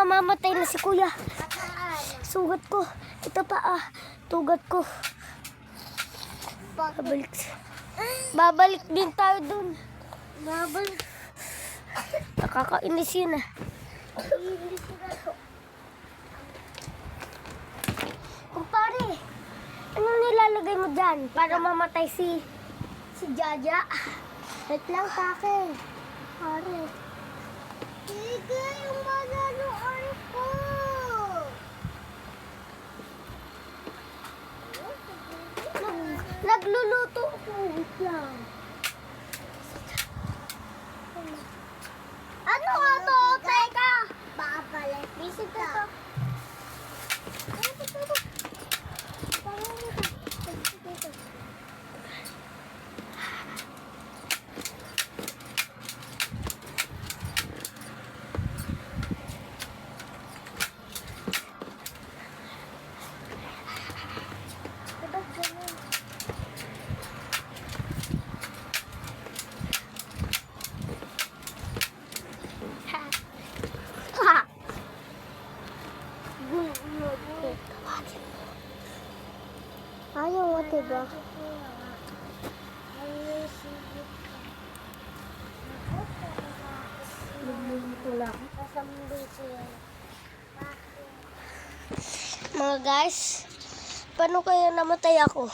mamamatay na si kuya. Sugat ko. Ito pa tugat ko. Babalik din tayo dun. Nakakainis yun Kumpare, anong nilalagay mo dyan para mamatay si Jaja? Wait lang, Kake. Pare. Sige, yung malaruan ko. Nagluluto ko. Wait lang. Ano nga to? Teka. Babalik. Visit na to. Ayaw mo, diba? Mga guys, paano kaya namatay ako?